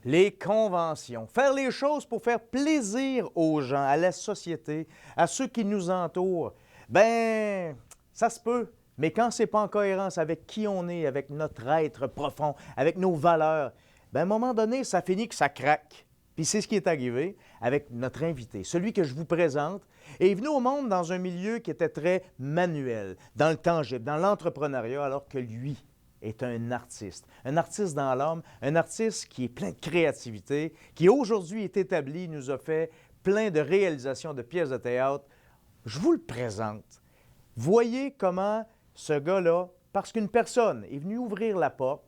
les conventions, faire les choses pour faire plaisir aux gens, à la société, à ceux qui nous entourent, ben ça se peut. Mais quand c'est pas en cohérence avec qui on est, avec notre être profond, avec nos valeurs, ben à un moment donné, ça finit que ça craque. Puis c'est ce qui est arrivé avec notre invité. Celui que je vous présente est venu au monde dans un milieu qui était très manuel, dans le tangible, dans l'entrepreneuriat, alors que lui est un artiste dans l'âme, un artiste qui est plein de créativité, qui aujourd'hui est établi, nous a fait plein de réalisations de pièces de théâtre. Je vous le présente. Voyez comment ce gars-là, parce qu'une personne est venue ouvrir la porte,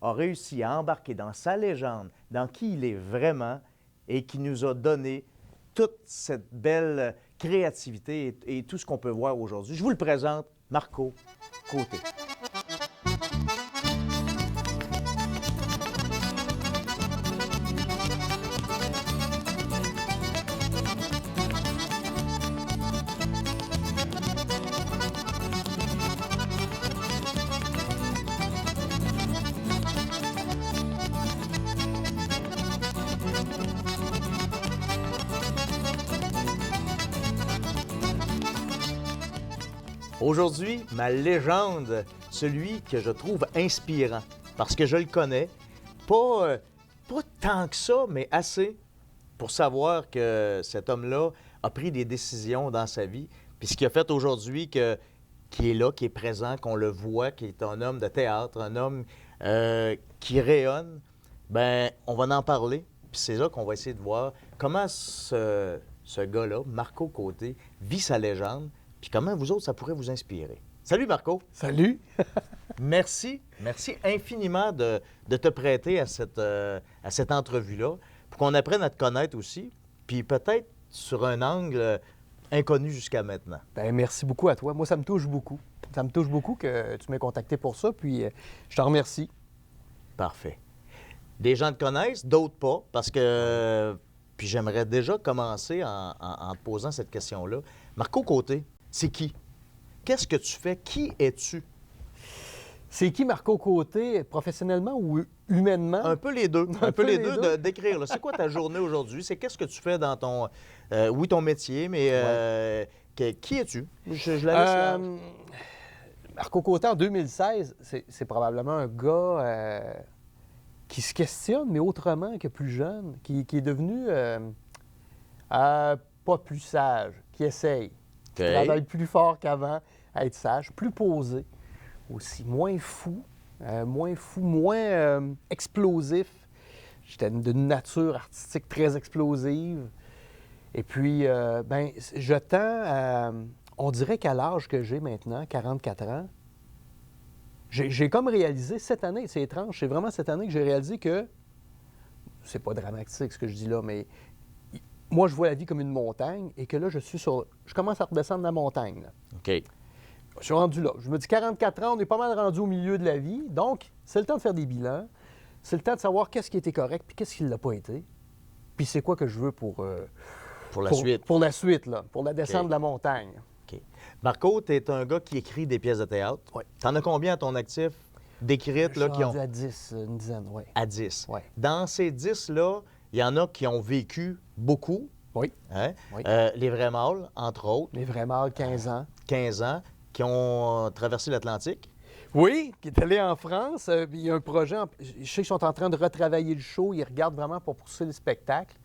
a réussi à embarquer dans sa légende, dans qui il est vraiment, et qui nous a donné toute cette belle créativité et tout ce qu'on peut voir aujourd'hui. Je vous le présente, Marco Côté. Aujourd'hui, ma légende, celui que je trouve inspirant, parce que je le connais, pas tant que ça, mais assez pour savoir que cet homme-là a pris des décisions dans sa vie, puis ce qu'il a fait aujourd'hui, qui est là, qui est présent, qu'on le voit, qui est un homme de théâtre, un homme qui rayonne, ben on va en parler, puis c'est là qu'on va essayer de voir comment ce gars-là, Marco Côté, vit sa légende, puis comment vous autres, ça pourrait vous inspirer. Salut Marco! Salut! Merci infiniment de te prêter à cette entrevue-là, pour qu'on apprenne à te connaître aussi, puis peut-être sur un angle inconnu jusqu'à maintenant. Bien, merci beaucoup à toi. Moi, ça me touche beaucoup. Ça me touche beaucoup que tu m'aies contacté pour ça, puis je te remercie. Parfait. Des gens te connaissent, d'autres pas, parce que... Puis j'aimerais déjà commencer en te posant cette question-là. Marco Côté, c'est qui? Qu'est-ce que tu fais? Qui es-tu? C'est qui Marco Côté, professionnellement ou humainement? Un peu les deux. Un peu les deux d'écrire. Là. C'est quoi ta journée aujourd'hui? C'est qu'est-ce que tu fais dans ton... oui, ton métier, mais qui es-tu? Je la laisse Marco Côté, en 2016, c'est probablement un gars qui se questionne, mais autrement que plus jeune, qui est devenu pas plus sage, qui essaye, qui travaille plus fort qu'avant à être sage, plus posé, aussi moins fou, moins explosif. J'étais d'une nature artistique très explosive. Et puis, je tends on dirait qu'à l'âge que j'ai maintenant, 44 ans, j'ai comme réalisé cette année, c'est étrange, c'est vraiment cette année que j'ai réalisé que, c'est pas dramatique ce que je dis là, mais moi je vois la vie comme une montagne et que là je commence à redescendre la montagne. Là. OK. Je suis rendu là. Je me dis 44 ans, on est pas mal rendu au milieu de la vie, donc c'est le temps de faire des bilans, c'est le temps de savoir qu'est-ce qui était correct puis qu'est-ce qui ne l'a pas été, puis c'est quoi que je veux pour la suite. Pour la suite, là, pour la descente de la montagne. OK. Marco, tu es un gars qui écrit des pièces de théâtre. Oui. Tu en as combien à ton actif d'écrites là, qui ont... à 10, une dizaine, oui. À 10. Oui. Dans ces 10-là, il y en a qui ont vécu beaucoup. Oui. Hein? Oui. Les Vrais Mâles, entre autres. Les Vrais Mâles, 15 ans. 15 ans, qui ont traversé l'Atlantique. Oui, qui est allé en France. Il y a un projet, je sais qu'ils sont en train de retravailler le show. Ils regardent vraiment pour pousser le spectacle.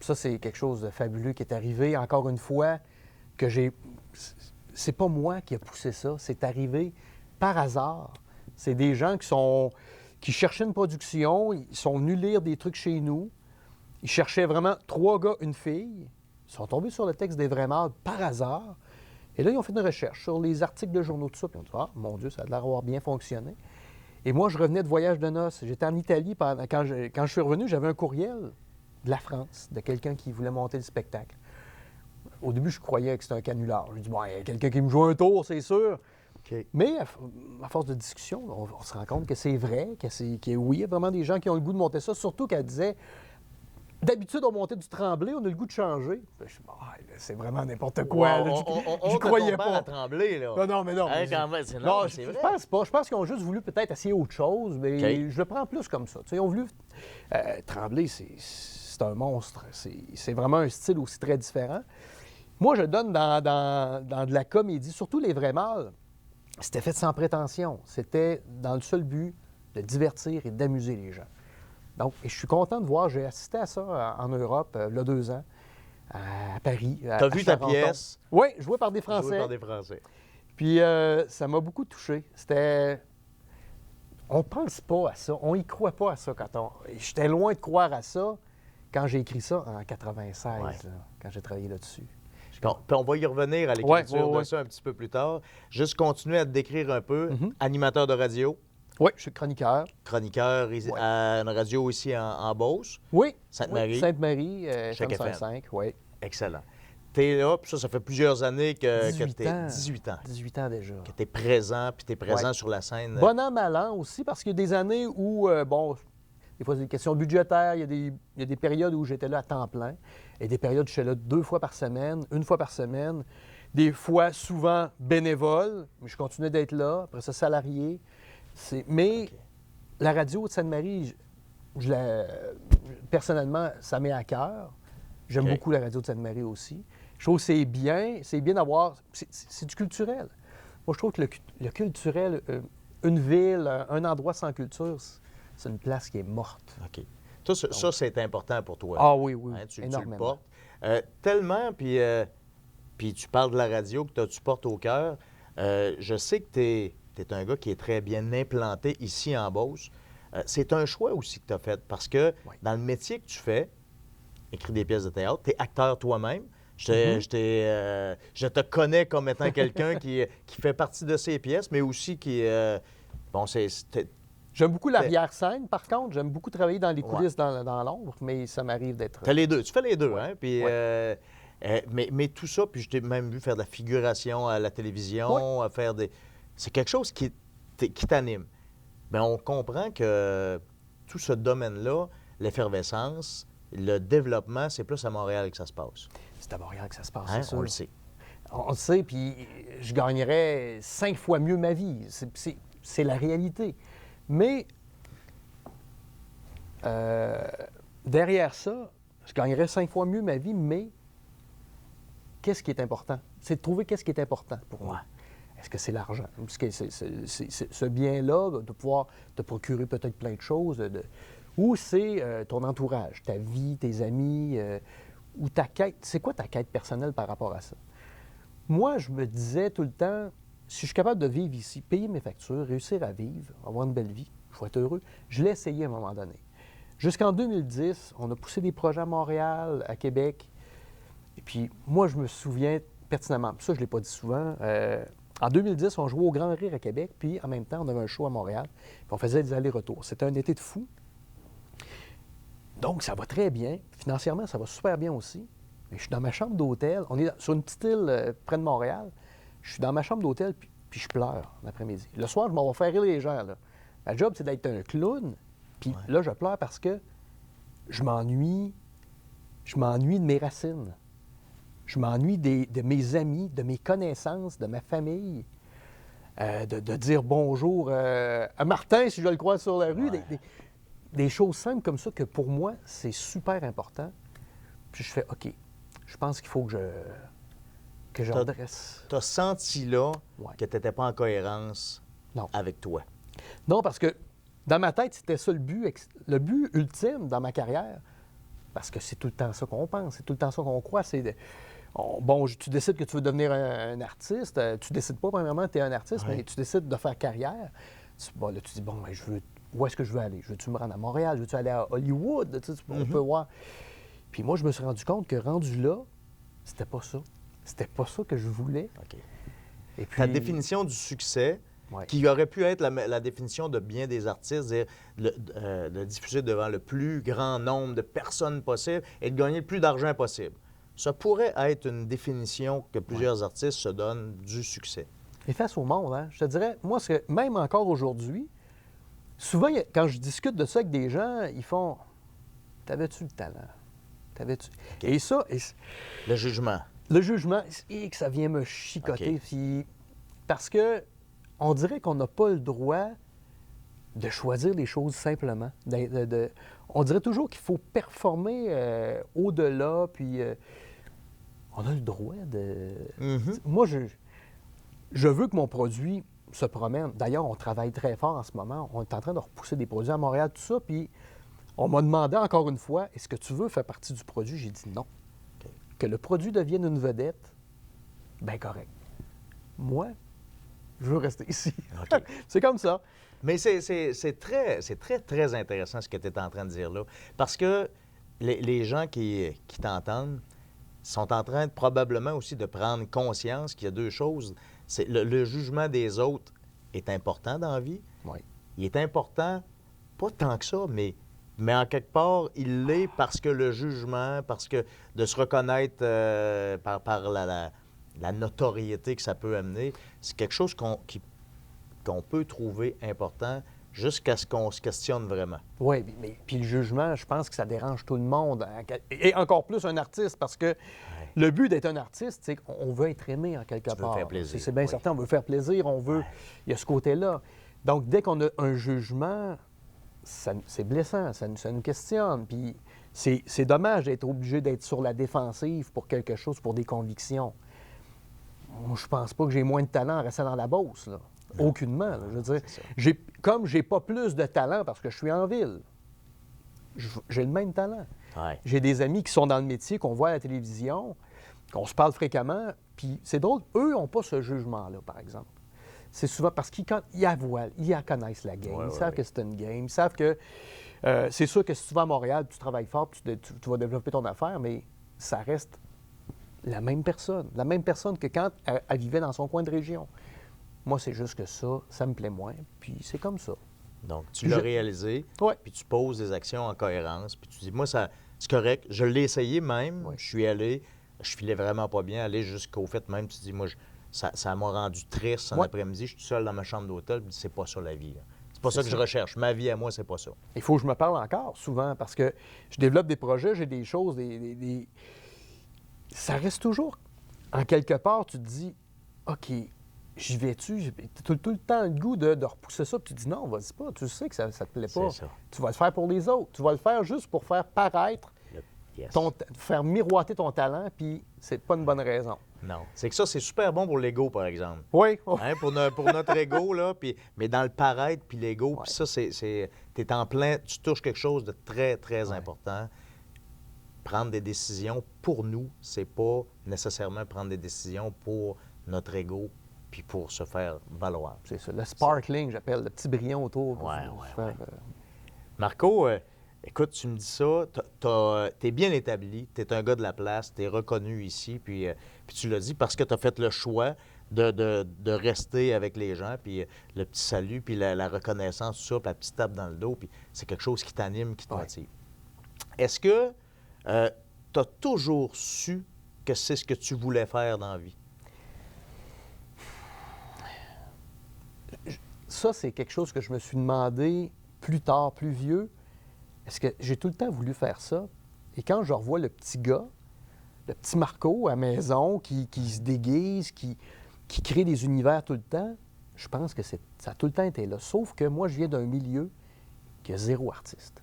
Ça, c'est quelque chose de fabuleux qui est arrivé, encore une fois, que j'ai... C'est pas moi qui ai poussé ça, c'est arrivé par hasard. C'est des gens qui cherchaient une production, ils sont venus lire des trucs chez nous. Ils cherchaient vraiment 3 gars, une fille. Ils sont tombés sur le texte des Vrais Mâles par hasard. Et là, ils ont fait une recherche sur les articles de journaux, tout ça. Puis ils ont dit, ah, mon Dieu, ça a l'air d'avoir bien fonctionné. Et moi, je revenais de voyage de noces. J'étais en Italie. Quand je suis revenu, j'avais un courriel de la France, de quelqu'un qui voulait monter le spectacle. Au début, je croyais que c'était un canular. Je dis, bon, il y a quelqu'un qui me joue un tour, c'est sûr. Okay. Mais à force de discussion, on se rend compte que c'est vrai, oui, il y a vraiment des gens qui ont le goût de monter ça, surtout qu'elle disait, D'habitude, on montait du Tremblay, on a le goût de changer. Je suis c'est vraiment n'importe quoi. Wow, là. on croyais te compare pas. à Tremblay, là. Non, mais non. Hein, mais- quand même, c'est Non, non, je c'est vrai. pense pas. Je pense qu'ils ont juste voulu peut-être essayer autre chose, mais OK. je le prends plus comme ça. Tu sais, ils ont voulu. Tremblay, c'est un monstre. C'est vraiment un style aussi très différent. Moi, je donne dans de la comédie, surtout les vrais mâles. C'était fait sans prétention. C'était dans le seul but de divertir et d'amuser les gens. Donc, et je suis content de voir, j'ai assisté à ça en Europe, il y a 2 ans, à Paris. T'as vu ta pièce Oui, jouée par des jouée Français. par des Français. Puis ça m'a beaucoup touché. C'était. On pense pas à ça. On y croit pas à ça quand on. J'étais loin de croire à ça quand j'ai écrit ça en 96, Ouais. là, quand j'ai travaillé là-dessus. Puis on va y revenir à l'écriture Ouais. de ça un petit peu plus tard. Juste continuer à te décrire un peu. Mhm. Animateur de radio, Oui, je suis chroniqueur. chroniqueur Ouais. à une radio ici en Beauce. Oui. Sainte-Marie. Oui, Sainte-Marie, Chaque FM FM. 105, oui. Excellent. T'es là, puis ça fait plusieurs années que 18 t'es ans. 18 ans. 18 ans déjà. Que t'es présent, puis t'es présent Ouais. sur la scène. Bon an, mal an aussi, parce qu'il y a des années où, des fois, c'est des questions budgétaires. Il y a des périodes où j'étais là à temps plein. Et des périodes où j'étais là 2 fois par semaine, 1 fois par semaine. Des fois, souvent bénévole, mais je continuais d'être là. Après ça, salarié. Mais OK. la radio de Sainte-Marie, personnellement, ça m'est à cœur. J'aime OK. beaucoup la radio de Sainte-Marie aussi. Je trouve que c'est bien d'avoir. C'est du culturel. Moi, je trouve que le culturel, une ville, un endroit sans culture, c'est une place qui est morte. OK. Toi, ça, c'est important pour toi. Ah oui, oui, Hein, tu le énormément. portes. Tellement, puis tu parles de la radio que tu portes au cœur. Je sais que tu es un gars qui est très bien implanté ici en Beauce. C'est un choix aussi que tu as fait parce que Oui. dans le métier que tu fais, écrire des pièces de théâtre, tu es acteur toi-même. Mm-hmm. Je te connais comme étant quelqu'un qui fait partie de ces pièces, mais aussi qui... J'aime beaucoup l'arrière-scène, par contre. J'aime beaucoup travailler dans les Ouais. coulisses, dans l'ombre, mais ça m'arrive d'être. T'as les deux, tu fais les deux, hein? Puis, Ouais. mais tout ça, puis je t'ai même vu faire de la figuration à la télévision, à faire des... C'est quelque chose qui t'anime. Bien, on comprend que tout ce domaine-là, l'effervescence, le développement, c'est plus à Montréal que ça se passe. C'est à Montréal que ça se passe, Hein? c'est sûr. On le sait. On le sait, puis je gagnerais 5 fois mieux ma vie. C'est la réalité. Mais derrière ça, je gagnerais 5 fois mieux ma vie, mais qu'est-ce qui est important? C'est de trouver qu'est-ce qui est important pour moi. Est-ce que c'est l'argent? Est-ce que c'est ce bien-là de pouvoir te procurer peut-être plein de choses? Ou c'est ton entourage, ta vie, tes amis, ou ta quête? C'est quoi ta quête personnelle par rapport à ça? Moi, je me disais tout le temps, si je suis capable de vivre ici, payer mes factures, réussir à vivre, avoir une belle vie, je vais être heureux, je l'ai essayé à un moment donné. Jusqu'en 2010, on a poussé des projets à Montréal, à Québec. Et puis, moi, je me souviens pertinemment, ça, je ne l'ai pas dit souvent, en 2010, on jouait au Grand Rire à Québec, puis en même temps, on avait un show à Montréal, puis on faisait des allers-retours. C'était un été de fou. Donc, ça va très bien. Financièrement, ça va super bien aussi. Mais je suis dans ma chambre d'hôtel. On est sur une petite île près de Montréal. Je suis dans ma chambre d'hôtel, puis je pleure l'après-midi. Le soir, je m'en vais faire rire les gens. Là. Ma job, c'est d'être un clown. Puis là, je pleure parce que je m'ennuie de mes racines. Je m'ennuie de mes amis, de mes connaissances, de ma famille. De dire bonjour à Martin, si je le croise sur la rue. Ouais. Des choses simples comme ça que pour moi, c'est super important. Puis je fais, OK, je pense qu'il faut que je redresse. Tu as senti là Ouais. que tu n'étais pas en cohérence Non. avec toi. Non, parce que dans ma tête, c'était ça le but ultime dans ma carrière. Parce que c'est tout le temps ça qu'on pense, c'est tout le temps ça qu'on croit. Tu décides que tu veux devenir un artiste. Tu décides pas, premièrement, que tu es un artiste, Ouais. mais tu décides de faire carrière. Là, tu dis, où est-ce que je veux aller? Veux-tu me rendre à Montréal? Veux-tu aller à Hollywood? On peut voir. Puis moi, je me suis rendu compte que rendu là, c'était pas ça. C'était pas ça que je voulais. OK. Et puis, Ta définition du succès, ouais. qui aurait pu être la définition de bien des artistes, c'est-à-dire de diffuser devant le plus grand nombre de personnes possible et de gagner le plus d'argent possible. Ça pourrait être une définition que plusieurs artistes se donnent du succès. Et face au monde, hein, je te dirais, moi, même encore aujourd'hui, souvent, quand je discute de ça avec des gens, ils font « T'avais-tu le talent? T'avais-tu? Et ça, Le jugement. le jugement, et que ça vient me chicoter. OK. Puis, parce que on dirait qu'on n'a pas le droit de choisir les choses simplement. On dirait toujours qu'il faut performer au-delà, puis on a le droit de... Mhm. Moi, je veux que mon produit se promène. D'ailleurs, on travaille très fort en ce moment. On est en train de repousser des produits à Montréal, tout ça, puis on m'a demandé encore une fois, est-ce que tu veux faire partie du produit? J'ai dit non. OK. Que le produit devienne une vedette, bien correct. Moi, je veux rester ici. OK. C'est comme ça. Mais c'est très, très intéressant ce que tu es en train de dire là. Parce que les gens qui t'entendent sont en train probablement aussi de prendre conscience qu'il y a deux choses. C'est le jugement des autres est important dans la vie. Oui. Il est important, pas tant que ça, mais en quelque part, il l'est parce que le jugement, parce que de se reconnaître par la notoriété que ça peut amener, c'est quelque chose qu'on peut trouver important jusqu'à ce qu'on se questionne vraiment. Oui, mais puis le jugement, je pense que ça dérange tout le monde. Et encore plus un artiste, parce que le but d'être un artiste, c'est qu'on veut être aimé en quelque Tu veux part. faire plaisir, C'est bien oui. certain, on veut faire plaisir, on veut... Il y a ce côté-là. Donc, dès qu'on a un jugement, c'est blessant, ça nous questionne. Puis c'est dommage d'être obligé d'être sur la défensive pour quelque chose, pour des convictions. Moi, je pense pas que j'ai moins de talent à rester dans la bosse, là. Non. Aucunement, là. Je veux dire, C'est ça. comme j'ai pas plus de talent parce que je suis en ville, j'ai le même talent. Ouais. J'ai des amis qui sont dans le métier, qu'on voit à la télévision, qu'on se parle fréquemment, puis c'est drôle, eux n'ont pas ce jugement-là, par exemple. C'est souvent parce qu'ils connaissent la game, Ouais, ils ouais, savent ouais. que c'est une game, ils savent que c'est sûr que si tu vas à Montréal, tu travailles fort, puis tu vas développer ton affaire, mais ça reste la même personne que quand elle vivait dans son coin de région. Moi, c'est juste que ça me plaît moins, puis c'est comme ça. Donc, tu l'as réalisé, Ouais. puis tu poses des actions en cohérence, puis tu dis, moi, ça, c'est correct. Je l'ai essayé même. Ouais. Je suis allé, je filais vraiment pas bien, aller jusqu'au fait même, tu dis, moi, ça m'a rendu triste en Ouais. après-midi. Je suis tout seul dans ma chambre d'hôtel, puis c'est pas ça la vie, là. C'est pas C'est ça que ça. je recherche. Ma vie à moi, c'est pas ça. Il faut que je me parle encore souvent parce que je développe des projets, j'ai des choses, ça reste toujours, en quelque part, tu te dis, OK, j'y vais-tu? Tu as tout le temps le goût de repousser ça, puis tu dis non, vas-y pas, tu sais que ça ne te plaît pas. C'est ça. Tu vas le faire pour les autres. Tu vas le faire juste pour faire paraître, Yes. faire miroiter ton talent, puis c'est pas une bonne raison. Non. C'est que ça, c'est super bon pour l'ego, par exemple. Oui. Hein, pour notre ego, là, mais dans le paraître, puis l'ego, Ouais. puis ça, t'es en plein, tu touches quelque chose de très, très Ouais. important. Prendre des décisions pour nous, c'est pas nécessairement prendre des décisions pour notre ego, puis pour se faire valoir. C'est ça. Le sparkling, j'appelle, le petit brillant autour. Ouais, pour ouais, faire, ouais. Marco, écoute, tu me dis ça, t'es bien établi, t'es un gars de la place, t'es reconnu ici, puis tu l'as dit parce que t'as fait le choix de rester avec les gens, puis le petit salut, puis la reconnaissance, tout ça, puis la petite tape dans le dos, puis c'est quelque chose qui t'anime, qui te Ouais. motive. Est-ce que t'as toujours su que c'est ce que tu voulais faire dans la vie? Ça, c'est quelque chose que je me suis demandé plus tard, plus vieux. Est-ce que j'ai tout le temps voulu faire ça? Et quand je revois le petit gars, le petit Marco à la maison qui se déguise, qui crée des univers tout le temps, je pense que ça a tout le temps été là. Sauf que moi, je viens d'un milieu qui a zéro artiste.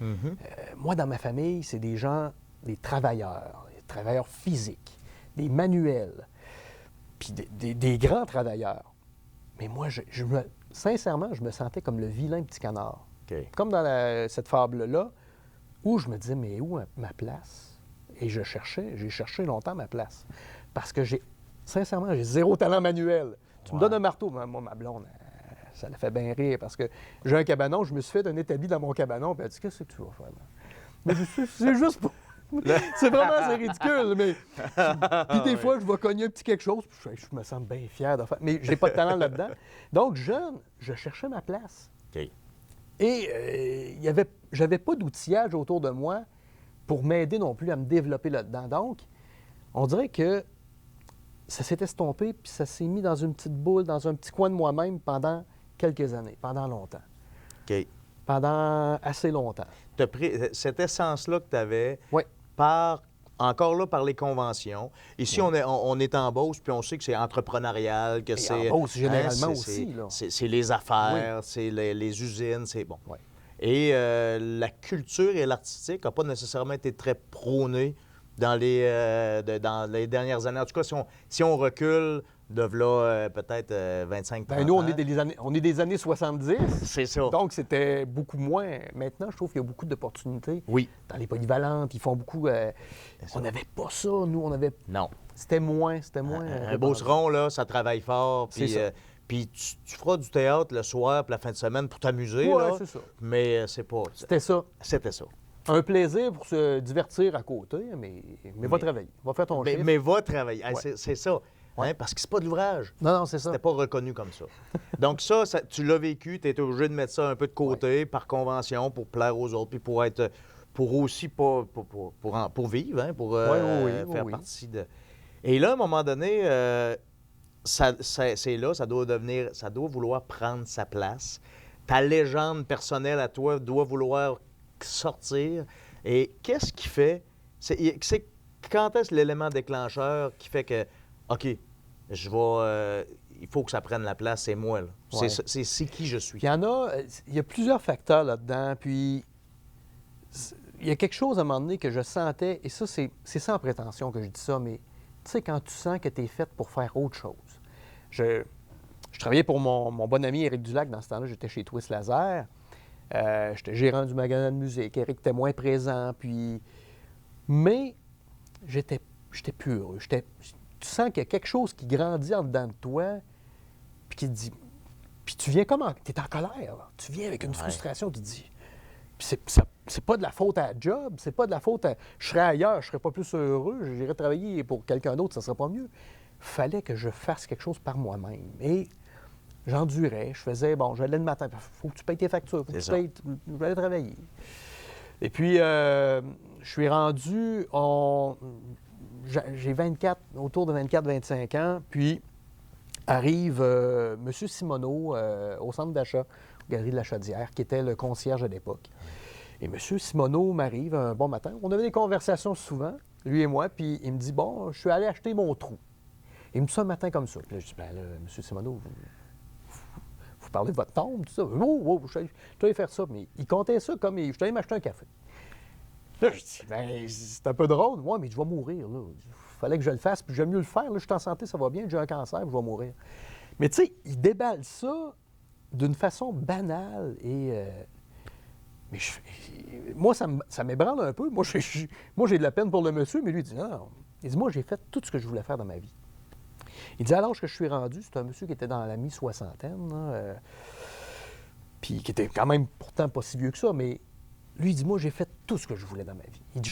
Mm-hmm. Moi, dans ma famille, c'est des gens, des travailleurs physiques, des manuels, puis des grands travailleurs. Mais moi, sincèrement, je me sentais comme le vilain petit canard. OK. Comme dans cette fable-là, où je me disais, mais où ma place? Et j'ai cherché longtemps ma place. Parce que sincèrement, j'ai zéro talent manuel. Tu me Ouais. donnes un marteau, moi, ma blonde, ça la fait bien rire, parce que j'ai un cabanon, je me suis fait un établi dans mon cabanon, puis elle dit, qu'est-ce que tu vas faire là? Mais c'est juste pour... c'est ridicule, mais... Puis des fois, je vais cogner un petit quelque chose, puis je me sens bien fier de faire... Mais j'ai pas de talent là-dedans. Donc, jeune, je cherchais ma place. OK. Et j'avais pas d'outillage autour de moi pour m'aider non plus à me développer là-dedans. Donc, on dirait que ça s'est estompé, puis ça s'est mis dans une petite boule, dans un petit coin de moi-même pendant quelques années, pendant longtemps. OK. Pendant assez longtemps. T'as pris cette essence-là que tu avais, Oui. encore là, par les conventions. Ici, on est en Beauce, puis on sait que c'est entrepreneurial, que c'est... En Beauce, généralement aussi, là. C'est les affaires, c'est les usines, c'est bon. Oui. Et la culture et l'artistique n'ont pas nécessairement été très prônés dans les dernières années. En tout cas, si on recule de là, peut-être 25-30 Ben, nous, ans. on est des années 70. C'est ça. Donc, c'était beaucoup moins. Maintenant, je trouve qu'il y a beaucoup d'opportunités. Oui. Dans les polyvalentes, ils font beaucoup. On n'avait pas ça, nous. Non. C'était moins. Un Beauceron, là, ça travaille fort. C'est ça. Puis tu feras du théâtre le soir puis la fin de semaine pour t'amuser, Ouais, là. c'est ça. Mais c'est pas... C'était ça. C'était ça. Un plaisir pour se divertir à côté, mais va travailler. Va faire ton chiffre. Mais va travailler. Hey, Ouais. c'est ça. Ouais. Hein, parce que c'est pas de l'ouvrage. Non, c'est ça. C'était pas reconnu comme ça. Donc ça tu l'as vécu, tu es obligé de mettre ça un peu de côté par convention pour plaire aux autres, puis pour aussi pas pour vivre, hein, pour faire oui. partie de... Et là, à un moment donné, c'est là, ça doit vouloir prendre sa place. Ta légende personnelle à toi doit vouloir sortir. Et qu'est-ce qui fait... Quand est-ce l'élément déclencheur qui fait que, OK, il faut que ça prenne la place, c'est moi, là. Ouais. C'est qui je suis. Il y a plusieurs facteurs là-dedans, puis il y a quelque chose à un moment donné que je sentais, et ça, c'est sans prétention que je dis ça, mais tu sais, quand tu sens que tu es faite pour faire autre chose. Je travaillais pour mon bon ami Éric Dulac dans ce temps-là, j'étais chez Twist Laser. J'étais gérant du magasin de musique. Éric était moins présent, puis... Mais j'étais plus heureux. Tu sens qu'il y a quelque chose qui grandit en dedans de toi, puis qui te dit... Puis tu viens comme... Tu es en colère, là. Tu viens avec une frustration, tu te dis... Puis c'est pas de la faute à la job, c'est pas de la faute à... Je serais ailleurs, je serais pas plus heureux, j'irais travailler pour quelqu'un d'autre, ça serait pas mieux. Fallait que je fasse quelque chose par moi-même. Et j'endurais, je faisais... Bon, j'allais le matin, faut que tu payes tes factures, faut que tu payes... Je vais aller travailler. Et puis, je suis rendu... J'ai autour de 24-25 ans, puis arrive M. Simoneau au centre d'achat, aux Galeries de la Chaudière, qui était le concierge à l'époque. Et M. Simoneau m'arrive un bon matin. On avait des conversations souvent, lui et moi, puis il me dit, bon, je suis allé acheter mon trou. Il me dit ça un matin comme ça. Puis là, je dis, ben là, M. Simoneau, vous parlez de votre tombe, tout ça? Oh, je suis allé faire ça. Mais il comptait ça comme, je suis allé m'acheter un café. Là, je dis, ben, c'est un peu drôle. Moi, mais je vais mourir, là. Il fallait que je le fasse, puis j'aime mieux le faire. Là, je suis en santé, ça va bien, j'ai un cancer, puis je vais mourir. Mais tu sais, il déballe ça d'une façon banale et... mais moi, ça m'ébranle un peu. Moi, j'ai de la peine pour le monsieur, mais lui, il dit, non. Il dit, moi, j'ai fait tout ce que je voulais faire dans ma vie. Il dit, à l'âge que je suis rendu, c'est un monsieur qui était dans la mi-soixantaine, puis qui était quand même pourtant pas si vieux que ça, mais lui, il dit, moi, j'ai fait tout ce que je voulais dans ma vie. Il dit,